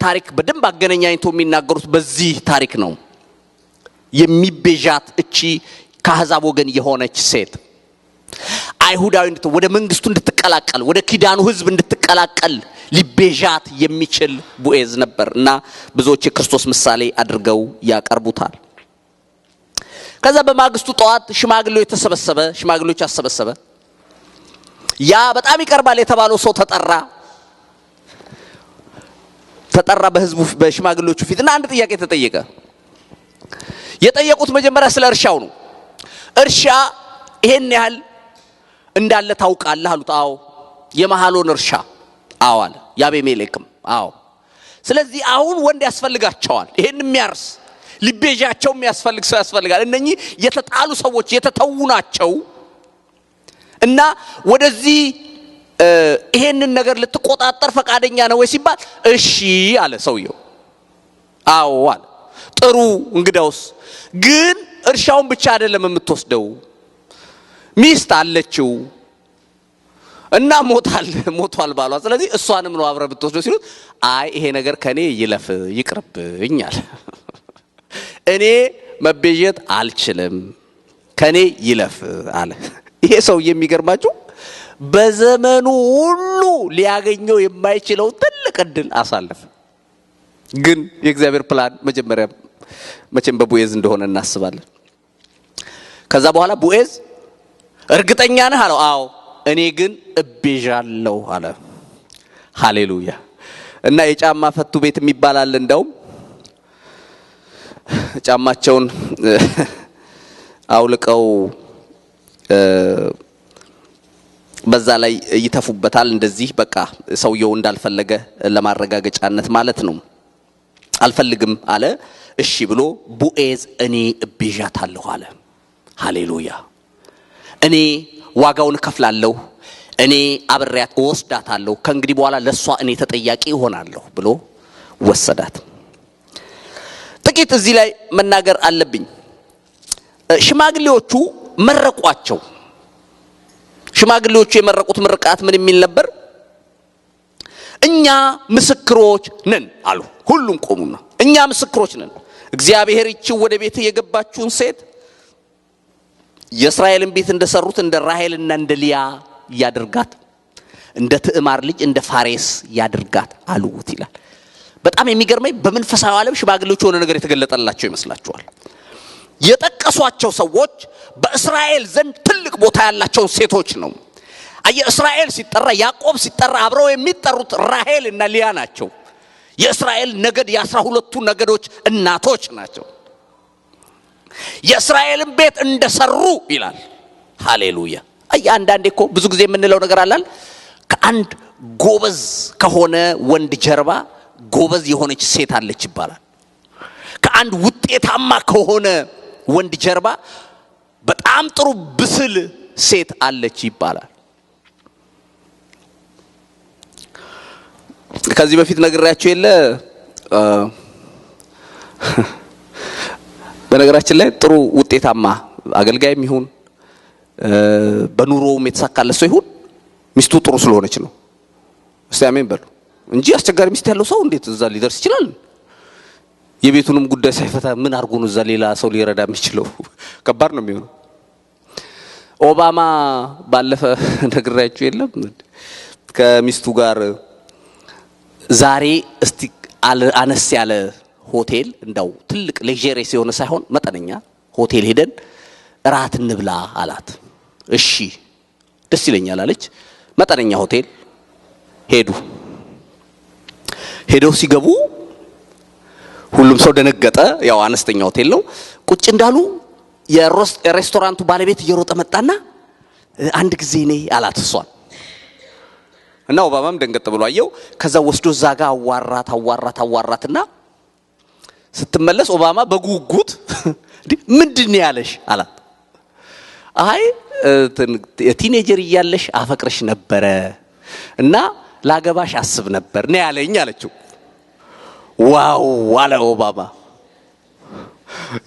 ታሪክ በደንብ አገናኝቶ የሚናገሩት በዚህ ታሪክ ነው። የሚቤዣት እቺ ከአሕዛብ ወገን የሆነች ሴት አይሁዳዊ ወደ መንግስቱ እንድትቀላቀል ወደ ኪዳኑ ህዝብ እንድትቀላቀል ሊቤዣት የሚችል ቦዔዝ ነበርና ብዙዎች የክርስቶስ ምሳሌ አድርገው ያቀርቡታል። ከዛ በማግስቱ ጠዋት ሽማግሌዎች አሰበሰበ። ያ በጣም ይቀርባል የተባለው ሰው ተጠራ በህዝቡ በሽማግሌዎቹ ፊትና አንድ ጥያቄ ተጠየቀ። የጠየቁት መጀመሪያ ስለ እርሻው ነው። እርሻ ይሄን ያህል እንዳለ ታውቃለህ አሉት። አዎ። የመሐሎን እርሻ? አዎ አለ። ያቤሜሌክም? አዎ። ስለዚህ አሁን ወንድ ያስፈልጋቸዋል ይሄን የሚያርስ ሊቤዣቸው የሚያስፈልግ ሰው ያስፈልጋል። እነኚህ የተጣሉ ሰዎች የተተዉ ናቸው እና ወደዚህ ይሄንን ነገር ልትቆጣጠር ፈቃደኛ ነው ወይ ሲባል እሺ አለ ሰውየው። አዎ አለ። ጥሩ እንግዳውስ ግን እርሻውን ብቻ አይደለም የምትወስደው፣ ሚስት አለችው እና ሞቷል ባሏ። ስለዚህ እሷንም ነው አብረ ብትወስደው ሲሉት አይ ይሄ ነገር ከኔ ይለፍ ይቅርብኛል፣ እኔ መቤዠት አልችልም፣ ከኔ ይለፍ አለ። ይሄ ሰው የሚገርማችሁ በዘመኑ ሁሉ ሊያገኘው የማይችለው ትልቅ እድል አሳለፈ። ግን የእግዚአብሔር ፕላን መጀመሪያ መቼም በቦዔዝ እንደሆነ እናስባለን። ከዛ በኋላ ቦዔዝ እርግጠኛ ነህ አለው። አዎ እኔ ግን እቤዣለሁ አለ። ሃሌሉያ። እና የጫማ ፈቱ ቤት የሚባል አለ። እንደውም ጫማቸውን አውልቀው በዛ ላይ ይተፉበታል። እንደዚህ በቃ ሰውየው እንዳልፈለገ ለማረጋገጫነት ማለት ነው። አልፈልግም አለ። እሺ ብሎ ቦዔዝ እኔ እቤዣታለሁ አለ። ሃሌሉያ። እኔ ዋጋውን ከፍላለሁ፣ እኔ አብሬያት ወስዳታለሁ፣ ከእንግዲህ በኋላ ለሷ እኔ ተጠያቂ እሆናለሁ ብሎ ወሰዳት። ጥቂት እዚህ ላይ መናገር አለብኝ። ሽማግሌዎቹ መረቋቸው። ሽማግሌዎቹ የመረቁት ምርቃት ምን የሚል ነበር? እኛ ምስክሮች ነን አሉ። ሁሉም ቆሙና እኛ ምስክሮች ነን፣ እግዚአብሔር ይህች ወደ ቤት የገባችውን ሴት የእስራኤልን ቤት እንደሰሩት እንደ ራሔልና እንደ ሊያ ያድርጋት፣ እንደ ትዕማር ልጅ እንደ ፋሬስ ያድርጋት አሉት ይላል። በጣም የሚገርመኝ በመንፈሳዊ ዓለም ሽማግሌዎች የሆነ ነገር የተገለጠላቸው ይመስላችኋል? የጠቀሷቸው ሰዎች በእስራኤል ዘንድ ትልቅ ቦታ ያላቸው ሴቶች ነው። እስራኤል ሲጠራ፣ ያዕቆብ ሲጠራ አብረው የሚጠሩት ራሔል እና ሊያ ናቸው። የእስራኤል ነገድ የ12ቱ ነገዶች እናቶች ናቸው። የእስራኤልን ቤት እንደሰሩ ይላል። ሃሌሉያ። አንዳንዴ እኮ ብዙ ጊዜ የምንለው ነገር አላል። ከአንድ ጎበዝ ከሆነ ወንድ ጀርባ ጎበዝ የሆነች ሴት አለች ይባላል። ከአንድ ውጤታማ ከሆነ ወንድ ጀርባ በጣም ጥሩ ብስል ሴት አለች ይባላል። ከዚህ በፊት ነግሬያችሁ የለ በነገራችን ላይ ጥሩ ውጤታማ አገልጋይም ይሁን በኑሮውም የተሳካለት ሰው ይሁን ሚስቱ ጥሩ ስለሆነች ነው። እስቲ አሜን በሉ እንጂ አስቸጋሪ ሚስት ያለው ሰው እንዴት እዛ ሊደርስ ይችላል? የቤቱንም ጉዳይ ሳይፈታ ምን አርጎ ነው እዛ ሌላ ሰው ሊረዳ የሚችለው? ከባድ ነው የሚሆነው። ኦባማ ባለፈ ነግሬያችሁ የለም ከሚስቱ ጋር ዛሬ እስቲ አነስ ያለ ሆቴል እንደው ትልቅ ሌክዠሪየስ የሆነ ሳይሆን መጠነኛ ሆቴል ሄደን እራት እንብላ አላት። እሺ ደስ ይለኛል አለች። መጠነኛ ሆቴል ሄደው ሲገቡ ሁሉም ሰው ደነገጠ። ያው አነስተኛ ሆቴል ነው። ቁጭ እንዳሉ የሬስቶራንቱ ባለቤት እየሮጠ መጣና አንድ ጊዜ ነይ አላት እሷን። እና ኦባማም ደንገጥ ብሎ አየው። ከዛ ወስዶ ዛጋ አዋራትና ስትመለስ ኦባማ በጉጉት ምንድነው ያለሽ አላት። አይ ቲኔጀር እያለሽ አፈቅርሽ ነበረ እና ላገባሽ አስብ ነበር ነው ያለኝ አለችው። ዋው አለ ኦባማ።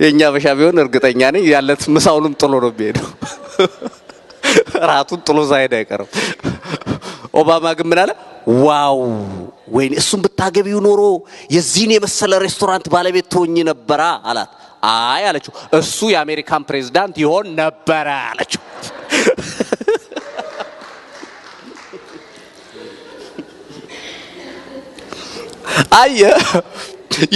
የኛ በሻ ቢሆን እርግጠኛ ነኝ ያለት ምሳውንም ጥሎ ነው የሚሄደው፣ ራቱን ጥሎ ሳይሄድ አይቀርም። ኦባማ ግን ምን አለ? ዋው ወይኔ እሱን ብታገቢው ኖሮ የዚህን የመሰለ ሬስቶራንት ባለቤት ትሆኚ ነበራ አላት። አይ አለችው እሱ የአሜሪካን ፕሬዝዳንት ይሆን ነበረ አለችው። አየ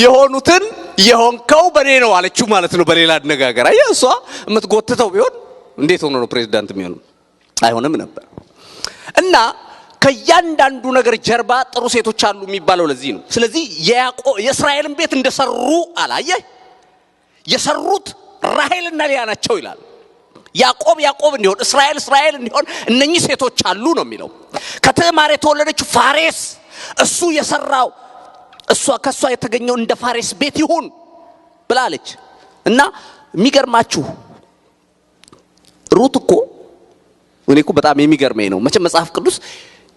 የሆኑትን የሆንከው በኔ ነው አለችው ማለት ነው። በሌላ አነጋገር አየ እሷ የምትጎትተው ቢሆን እንዴት ሆኖ ነው ፕሬዝዳንት የሚሆነው? አይሆንም ነበር። እና ከያንዳንዱ ነገር ጀርባ ጥሩ ሴቶች አሉ የሚባለው ለዚህ ነው። ስለዚህ የእስራኤልን ቤት እንደሰሩ አላየ የሰሩት ራሔልና ሊያ ናቸው ይላል። ያዕቆብ እንዲሆን እስራኤል እንዲሆን እነኚህ ሴቶች አሉ ነው የሚለው። ከትዕማር የተወለደችው ፋሬስ እሱ የሰራው ከሷ የተገኘው እንደ ፋሬስ ቤት ይሁን ብላለች። እና የሚገርማችሁ ሩት እኮ እኔ እኮ በጣም የሚገርመኝ ነው መቼም መጽሐፍ ቅዱስ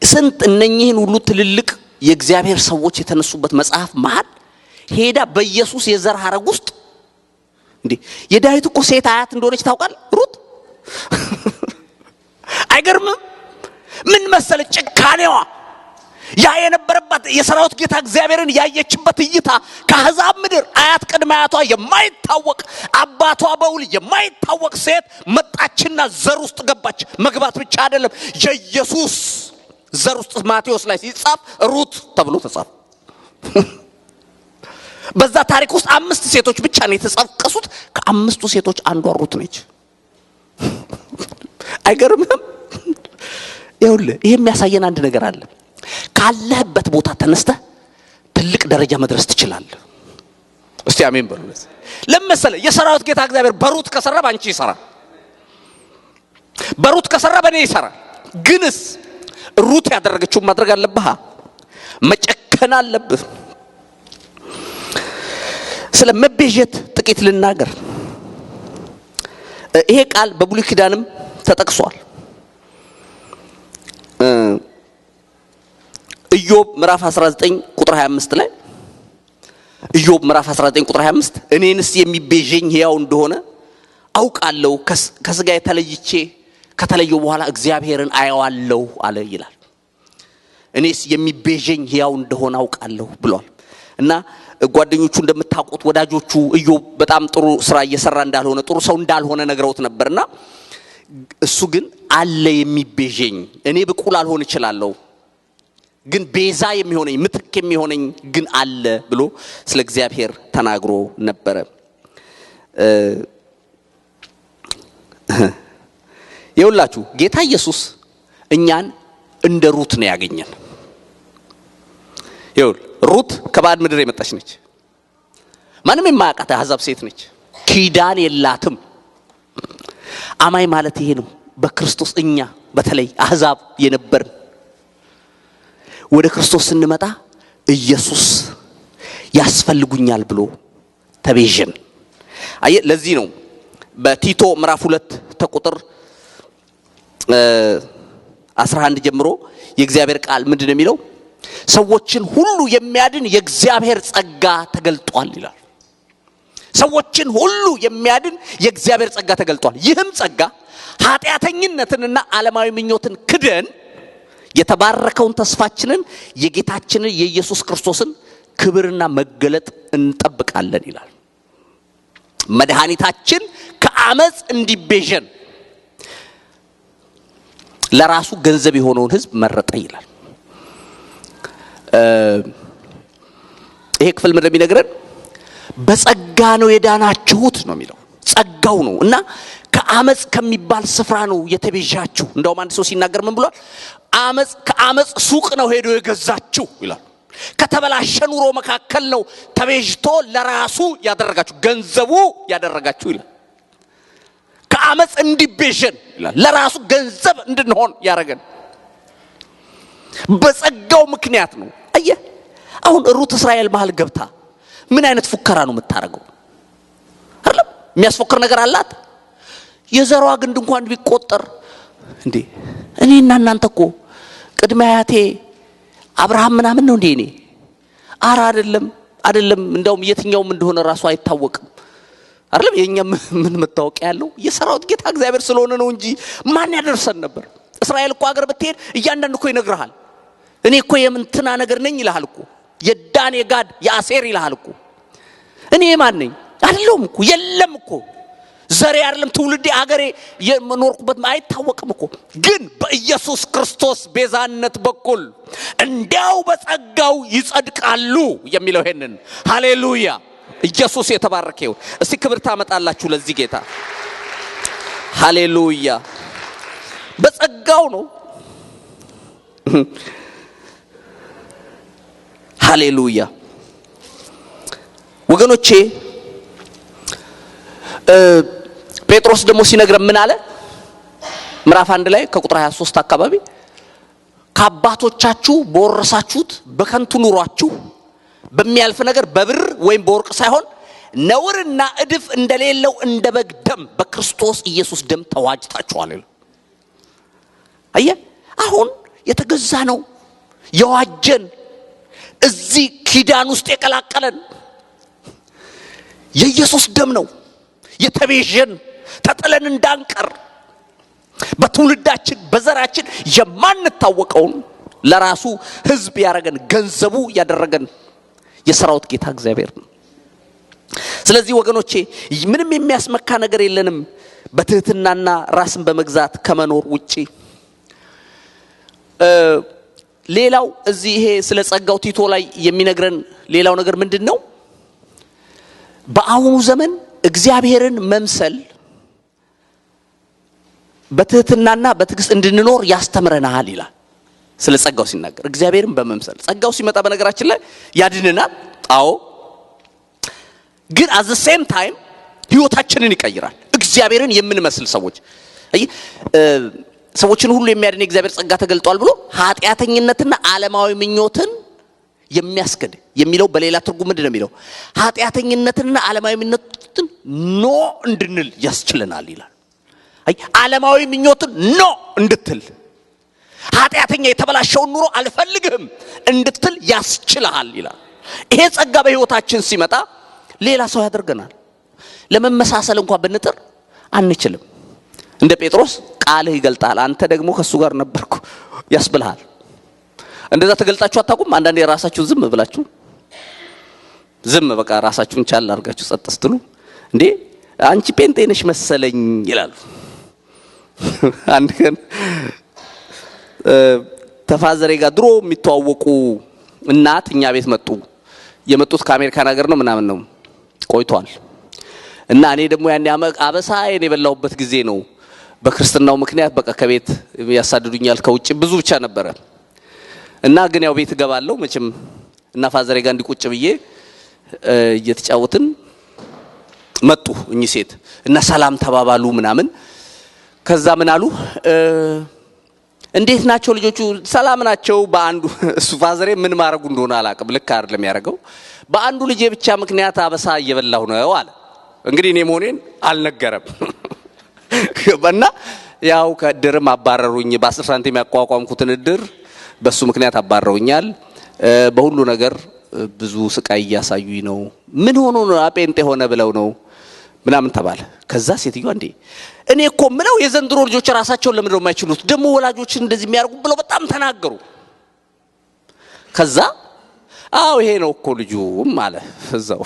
ስንት እነኚህን ሁሉ ትልልቅ የእግዚአብሔር ሰዎች የተነሱበት መጽሐፍ መሃል ሄዳ በኢየሱስ የዘር ሐረግ ውስጥ እንዴ የዳዊት እኮ ሴት አያት እንደሆነች ታውቃል ሩት። አይገርምም? ምን መሰለ ጭካኔዋ ያ የነበረባት የሰራዊት ጌታ እግዚአብሔርን ያየችበት እይታ ከአሕዛብ ምድር አያት ቅድመ አያቷ የማይታወቅ አባቷ በውል የማይታወቅ ሴት መጣችና ዘር ውስጥ ገባች። መግባት ብቻ አይደለም የኢየሱስ ዘር ውስጥ ማቴዎስ ላይ ሲጻፍ ሩት ተብሎ ተጻፈ። በዛ ታሪክ ውስጥ 5 ሴቶች ብቻ ነው የተጸቀሱት። ከ5ቱ ሴቶች አንዷ ሩት ነች። አይገርምም? ይኸውልህ ይሄ የሚያሳየን አንድ ነገር አለ። ካለህበት ቦታ ተነስተህ ትልቅ ደረጃ መድረስ ትችላለህ። እስቲ አሜን በሉ። ለምሳሌ የሰራዊት ጌታ እግዚአብሔር በሩት ከሰራ ባንቺ ይሰራል። በሩት ከሰራ በኔ ይሰራል። ግንስ ሩት ያደረገችው ማድረግ አለብህ። መጨከን አለብህ። ስለ መቤዠት ጥቂት ልናገር። ይሄ ቃል በብሉይ ኪዳንም ተጠቅሷል። ኢዮብ ምዕራፍ 19 ቁጥር 25 ላይ ኢዮብ ምዕራፍ 19 ቁጥር 25 እኔንስ የሚቤዠኝ ሕያው እንደሆነ አውቃለሁ፣ ከስጋ የተለይቼ ከተለየው በኋላ እግዚአብሔርን አየዋለሁ አለ ይላል። እኔስ የሚቤዠኝ ሕያው እንደሆነ አውቃለሁ ብሏል። እና ጓደኞቹ እንደምታውቁት ወዳጆቹ ኢዮብ በጣም ጥሩ ስራ እየሰራ እንዳልሆነ ጥሩ ሰው እንዳልሆነ ነግረውት ነበርና እሱ ግን አለ የሚቤዠኝ፣ እኔ ብቁ ላልሆን እችላለሁ ግን ቤዛ የሚሆነኝ ምትክ የሚሆነኝ ግን አለ ብሎ ስለ እግዚአብሔር ተናግሮ ነበር። ይኸውላችሁ ጌታ ኢየሱስ እኛን እንደ ሩት ነው ያገኘን። ይኸውል ሩት ከባዕድ ምድር የመጣች ነች። ማንም የማያውቃት አሕዛብ ሴት ነች። ኪዳን የላትም። አማኝ ማለት ይሄ ነው። በክርስቶስ እኛ በተለይ አሕዛብ የነበርን ወደ ክርስቶስ ስንመጣ ኢየሱስ ያስፈልጉኛል ብሎ ተቤዠን። ለዚህ ነው በቲቶ ምዕራፍ 2 ከቁጥር 11 ጀምሮ የእግዚአብሔር ቃል ምንድነው የሚለው? ሰዎችን ሁሉ የሚያድን የእግዚአብሔር ጸጋ ተገልጧል ይላል። ሰዎችን ሁሉ የሚያድን የእግዚአብሔር ጸጋ ተገልጧል። ይህም ጸጋ ኃጢአተኝነትንና ዓለማዊ ምኞትን ክደን የተባረከውን ተስፋችንን የጌታችንን የኢየሱስ ክርስቶስን ክብርና መገለጥ እንጠብቃለን ይላል። መድኃኒታችን ከአመጽ እንዲቤዠን ለራሱ ገንዘብ የሆነውን ሕዝብ መረጠ ይላል። ይሄ ክፍል ምን እንደሚነግረን በጸጋ ነው የዳናችሁት ነው የሚለው። ጸጋው ነው እና ከአመጽ ከሚባል ስፍራ ነው የተቤዣችሁ። እንደውም አንድ ሰው ሲናገር ምን ብሏል? ከአመጽ ሱቅ ነው ሄዶ የገዛችሁ ይላል። ከተበላሸ ኑሮ መካከል ነው ተቤዥቶ ለራሱ ያደረጋችሁ ገንዘቡ ያደረጋችሁ ይላል። ከአመጽ እንዲቤዠን ይላል። ለራሱ ገንዘብ እንድንሆን ያረገን በጸጋው ምክንያት ነው። አየህ አሁን ሩት እስራኤል መሃል ገብታ ምን አይነት ፉከራ ነው የምታረገው? አይደለም የሚያስፎክር ነገር አላት። የዘሯ ግንድ እንኳን ቢቆጠር እንዴ እኔና እናንተ እኮ ቅድመ አያቴ አብርሃም ምናምን ነው እንዴ? እኔ አይደለም እንደውም የትኛውም እንደሆነ ራሱ አይታወቅም። አይደለም የኛ ምን መታወቂያ ያለው የሰራዊት ጌታ እግዚአብሔር ስለሆነ ነው እንጂ ማን ያደርሰን ነበር? እስራኤል እኮ አገር ብትሄድ እያንዳንዱ እኮ ይነግርሃል። እኔ እኮ የምንትና ነገር ነኝ ይልሃል እኮ። የዳን የጋድ የአሴር ይልሃል እኮ። እኔ ማን ነኝ? አይደለም እኮ የለም እኮ ዘሬ አይደለም ትውልዴ አገሬ የምኖርኩበት አይታወቅም እኮ። ግን በኢየሱስ ክርስቶስ ቤዛነት በኩል እንዲያው በጸጋው ይጸድቃሉ የሚለው ይሄንን ሃሌሉያ። ኢየሱስ የተባረከ ይሁን። እስቲ ክብር ታመጣላችሁ ለዚህ ጌታ ሃሌሉያ። በጸጋው ነው ሃሌሉያ። ወገኖቼ ጴጥሮስ ደግሞ ሲነግረን ምን አለ? ምዕራፍ 1 ላይ ከቁጥር 23 አካባቢ ከአባቶቻችሁ በወረሳችሁት በከንቱ ኑሯችሁ በሚያልፍ ነገር በብር ወይም በወርቅ ሳይሆን ነውርና እድፍ እንደሌለው እንደ በግ ደም በክርስቶስ ኢየሱስ ደም ተዋጅታችኋል ይላል። አየህ አሁን የተገዛ ነው የዋጀን እዚህ ኪዳን ውስጥ የቀላቀለን የኢየሱስ ደም ነው። የተቤዠን ተጥለን እንዳንቀር በትውልዳችን በዘራችን የማንታወቀውን ለራሱ ሕዝብ ያረገን ገንዘቡ ያደረገን የሰራዊት ጌታ እግዚአብሔር ነው። ስለዚህ ወገኖቼ ምንም የሚያስመካ ነገር የለንም በትህትናና ራስን በመግዛት ከመኖር ውጪ። ሌላው እዚህ ይሄ ስለ ጸጋው ቲቶ ላይ የሚነግረን ሌላው ነገር ምንድነው? በአሁኑ ዘመን እግዚአብሔርን መምሰል በትህትናና በትዕግስት እንድንኖር ያስተምረናል ይላል። ስለ ጸጋው ሲናገር እግዚአብሔርን በመምሰል ጸጋው ሲመጣ በነገራችን ላይ ያድነናል። አዎ፣ ግን at the same time ህይወታችንን ይቀይራል። እግዚአብሔርን የምንመስል ሰዎች ሰዎችን ሁሉ የሚያድን የእግዚአብሔር ጸጋ ተገልጧል ብሎ ኃጢአተኝነትና ዓለማዊ ምኞትን የሚያስከድ የሚለው በሌላ ትርጉም ምንድነው የሚለው? ኃጢአተኝነትና ዓለማዊ ምኞትን ኖ እንድንል ያስችለናል ይላል። ዓለማዊ ምኞትን ኖ እንድትል፣ ኃጢአተኛ የተበላሸውን ኑሮ አልፈልግም እንድትል ያስችልሃል ይላል። ይሄ ጸጋ በህይወታችን ሲመጣ ሌላ ሰው ያደርገናል። ለመመሳሰል እንኳን ብንጥር አንችልም። እንደ ጴጥሮስ ቃልህ ይገልጣል፣ አንተ ደግሞ ከሱ ጋር ነበርኩ ያስብልሃል። እንደዛ ተገልጣችሁ አታውቁም? አንዳንዴ ራሳችሁ ዝም ብላችሁ በቃ ራሳችሁን ቻል አድርጋችሁ ጸጥ ስትሉ እንዴ አንቺ ጴንጤ ነሽ መሰለኝ ይላሉ። አንድ ቀን ተፋዘሬ ጋር ድሮ የሚተዋወቁ እናት እኛ ቤት መጡ። የመጡት ከአሜሪካን ሀገር ነው ምናምን ነው ቆይቷል። እና እኔ ደግሞ ያኔ አበሳዬን የበላሁበት ጊዜ ነው። በክርስትናው ምክንያት በቃ ከቤት ያሳድዱኛል፣ ከውጭ ብዙ ብቻ ነበረ። እና ግን ያው ቤት ገባለሁ መቼም እና ፋዘሬ ጋር እንዲቁጭ ብዬ እየተጫወትን መጡ እኚህ ሴት እና ሰላም ተባባሉ ምናምን። ከዛ ምን አሉ? እንዴት ናቸው ልጆቹ? ሰላም ናቸው። በአንዱ እሱ ፋዘሬ ምን ማረጉ እንደሆነ አላቅም፣ ልክ አይደለም ያረጋው። በአንዱ ልጄ ብቻ ምክንያት አበሳ እየበላሁ ነው አለ። እንግዲህ እኔ መሆኔን አልነገረም። እና ያው ከእድርም አባረሩኝ። በ10 ሳንቲም ያቋቋምኩትን እድር በሱ ምክንያት አባረውኛል። በሁሉ ነገር ብዙ ስቃይ እያሳዩኝ ነው። ምን ሆኖ ነው ጴንጤ ሆነ ብለው ነው ምናምን ተባለ። ከዛ ሴትዮዋ እንዴ እኔ እኮ ምለው የዘንድሮ ልጆች ራሳቸውን ለምን ነው የማይችሉት? ደግሞ ወላጆችን እንደዚህ የሚያርጉ ብለው በጣም ተናገሩ። ከዛ አዎ ይሄ ነው እኮ ልጁም አለ እዛው።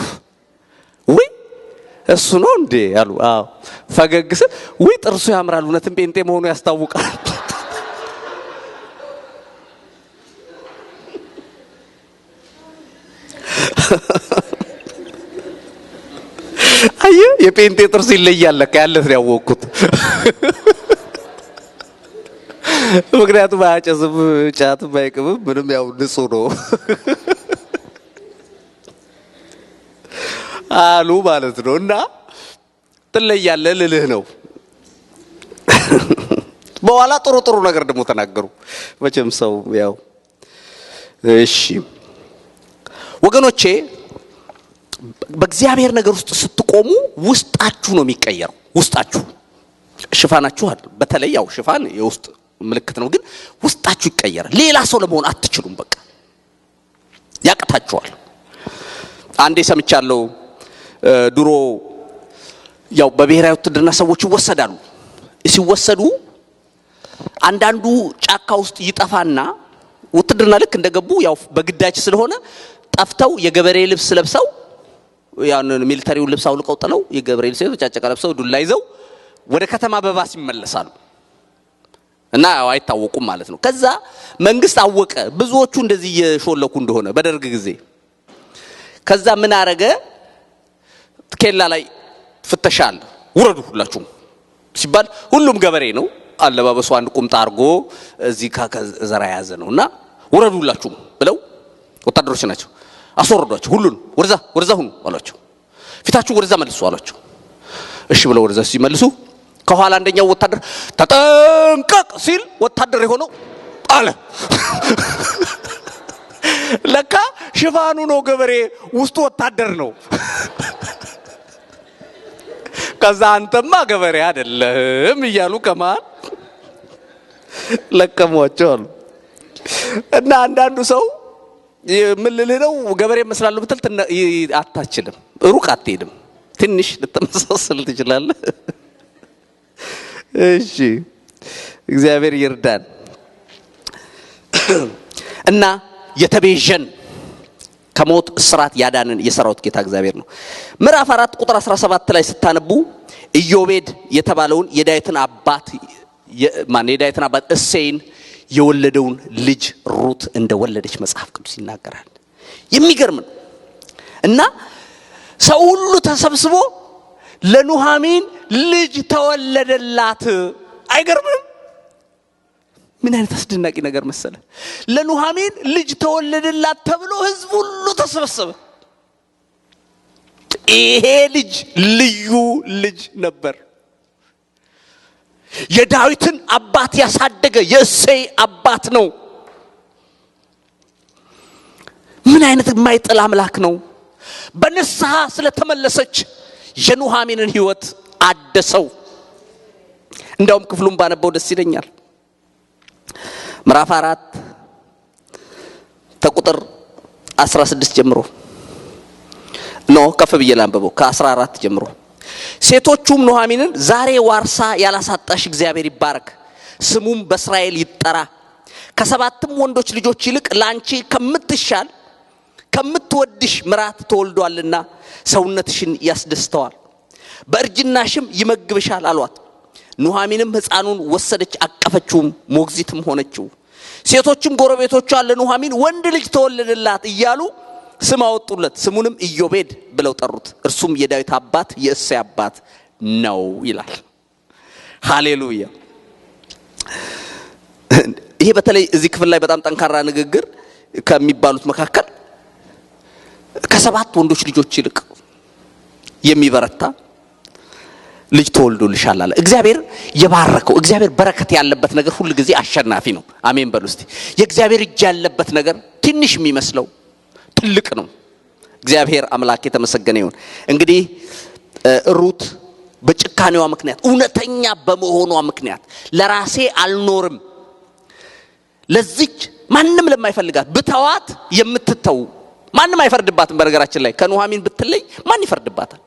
ወይ እሱ ነው እንዴ አሉ። አዎ ፈገግስ ወይ ጥርሱ ያምራል፣ እውነትም ጴንጤ መሆኑ ያስታውቃል። አየ የጴንጤ ጥርስ ይለያል ለካ ያለት ነው ያወቅኩት። ምክንያቱም አያጨስም፣ ጫትም አይቅምም፣ ምንም ያው ንጹህ ነው አሉ ማለት ነው። እና ትለያለህ ልልህ ነው። በኋላ ጥሩ ነገር ደግሞ ተናገሩ። መቼም ሰው ያው እሺ ወገኖቼ በእግዚአብሔር ነገር ውስጥ ስትቆሙ ውስጣችሁ ነው የሚቀየረው። ውስጣችሁ ሽፋናችሁ አይደል? በተለይ ያው ሽፋን የውስጥ ምልክት ነው፣ ግን ውስጣችሁ ይቀየራል። ሌላ ሰው ለመሆን አትችሉም። በቃ ያቅታችኋል። አንዴ ሰምቻለሁ። ድሮ ያው በብሔራዊ ውትድርና ሰዎች ይወሰዳሉ። ሲወሰዱ አንዳንዱ ጫካ ውስጥ ይጠፋና ውትድርና ልክ እንደገቡ ያው በግዳጅ ስለሆነ ጠፍተው የገበሬ ልብስ ለብሰው ያንን ሚሊታሪውን ልብስ አውልቀው ጥለው የገበሬ ልብስ ተጫጨቃ ለብሰው ዱላ ይዘው ወደ ከተማ በባስ ይመለሳሉ እና አይታወቁም ማለት ነው። ከዛ መንግስት አወቀ ብዙዎቹ እንደዚህ እየሾለኩ እንደሆነ በደርግ ጊዜ። ከዛ ምን አረገ? ኬላ ላይ ፍተሻል። ውረዱ ሁላችሁም ሲባል ሁሉም ገበሬ ነው። አለባበሱ አንድ ቁምጣ አርጎ እዚህ ከዘራ ያዘ ነውና ውረዱ ሁላችሁም ብለው ወታደሮች ናቸው አስወረዷቸው። ሁሉን ወደዛ ሁኑ አሏቸው። ፊታችሁ ወደዛ መልሱ አሏቸው። እሺ ብለው ወደዛ ሲመልሱ ከኋላ አንደኛው ወታደር ተጠንቀቅ ሲል ወታደር የሆነው አለ። ለካ ሽፋኑ ነው ገበሬ፣ ውስጡ ወታደር ነው። ከዛ አንተማ ገበሬ አይደለም እያሉ ከማን ለቀሟቸው አሉ። እና አንዳንዱ ሰው ምን ልልህ ነው ገበሬ መስላለሁ ብትል አታችልም፣ ሩቅ አትሄድም፣ ትንሽ ልትመሳሰል ትችላለህ። እሺ እግዚአብሔር ይርዳን። እና የተቤዠን ከሞት እስራት ያዳንን የሰራዊት ጌታ እግዚአብሔር ነው። ምዕራፍ 4 ቁጥር 17 ላይ ስታነቡ ኢዮቤድ የተባለውን የዳዊትን አባት እሴይን የወለደውን ልጅ ሩት እንደወለደች መጽሐፍ ቅዱስ ይናገራል። የሚገርም ነው። እና ሰው ሁሉ ተሰብስቦ ለኑሃሚን ልጅ ተወለደላት። አይገርምም? ምን አይነት አስደናቂ ነገር መሰለ። ለኑሃሚን ልጅ ተወለደላት ተብሎ ህዝብ ሁሉ ተሰበሰበ። ይሄ ልጅ ልዩ ልጅ ነበር። የዳዊትን አባት ያሳደገ የእሴይ አባት ነው። ምን አይነት የማይጥል አምላክ ነው። በንስሐ ስለተመለሰች የኑሃሚንን ህይወት አደሰው። እንደውም ክፍሉን ባነበው ደስ ይለኛል። ምዕራፍ 4 ከቁጥር 16 ጀምሮ ነው ከፍ ብዬ ላንብበው። ከ14 ጀምሮ ሴቶቹም ኑሃሚንን ዛሬ ዋርሳ ያላሳጣሽ እግዚአብሔር ይባረክ፣ ስሙም በእስራኤል ይጠራ። ከሰባትም ወንዶች ልጆች ይልቅ ላንቺ ከምትሻል ከምትወድሽ ምራት ተወልዷልና ሰውነትሽን ያስደስተዋል፣ በእርጅናሽም ይመግብሻል አሏት። ኑሃሚንም ሕፃኑን ወሰደች፣ አቀፈችውም፣ ሞግዚትም ሆነችው። ሴቶችም ጎረቤቶቿ ለኑሃሚን ወንድ ልጅ ተወለደላት እያሉ ስም አወጡለት። ስሙንም ኢዮቤድ ብለው ጠሩት። እርሱም የዳዊት አባት የእሴይ አባት ነው ይላል። ሃሌሉያ። ይሄ በተለይ እዚህ ክፍል ላይ በጣም ጠንካራ ንግግር ከሚባሉት መካከል ከሰባት ወንዶች ልጆች ይልቅ የሚበረታ ልጅ ተወልዶልሻል አለ። እግዚአብሔር የባረከው እግዚአብሔር በረከት ያለበት ነገር ሁሉ ጊዜ አሸናፊ ነው። አሜን በሉ እስቲ። የእግዚአብሔር እጅ ያለበት ነገር ትንሽ የሚመስለው ትልቅ ነው። እግዚአብሔር አምላክ የተመሰገነ ይሁን። እንግዲህ ሩት በጭካኔዋ ምክንያት እውነተኛ በመሆኗ ምክንያት ለራሴ አልኖርም፣ ለዚች ማንም ለማይፈልጋት ብተዋት የምትተው ማንም አይፈርድባትም። በነገራችን ላይ ከኑሃሚን ብትለይ ማን ይፈርድባታል?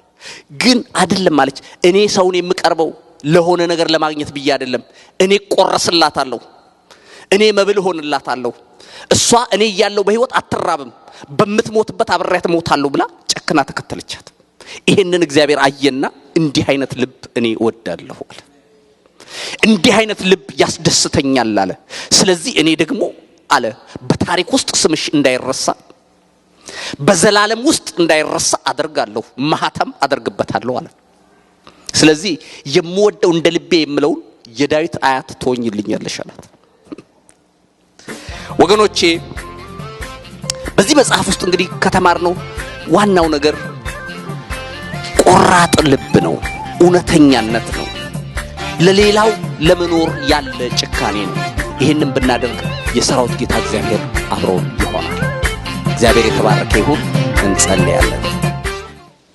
ግን አይደለም ማለች። እኔ ሰውን የምቀርበው ለሆነ ነገር ለማግኘት ብዬ አይደለም። እኔ ቆረስላታለሁ፣ እኔ መብል ሆንላታለሁ። እሷ እኔ ያለው በህይወት አትራብም፣ በምትሞትበት አብሬያት ሞታለሁ ብላ ጨክና ተከተለቻት። ይሄንን እግዚአብሔር አየና እንዲህ አይነት ልብ እኔ እወዳለሁ አለ። እንዲህ አይነት ልብ ያስደስተኛል አለ። ስለዚህ እኔ ደግሞ አለ በታሪክ ውስጥ ስምሽ እንዳይረሳ በዘላለም ውስጥ እንዳይረሳ አደርጋለሁ፣ ማህተም አደርግበታለሁ አለ። ስለዚህ የምወደው እንደ ልቤ የምለው የዳዊት አያት ትሆኝልኛለሽ አላት። ወገኖቼ በዚህ መጽሐፍ ውስጥ እንግዲህ ከተማርነው ዋናው ነገር ቆራጥ ልብ ነው፣ እውነተኛነት ነው፣ ለሌላው ለመኖር ያለ ጭካኔ ነው። ይሄንን ብናደርግ የሰራዊት ጌታ እግዚአብሔር አብሮን ይሆናል። እግዚአብሔር የተባረከ ይሁን። እንጸልያለን።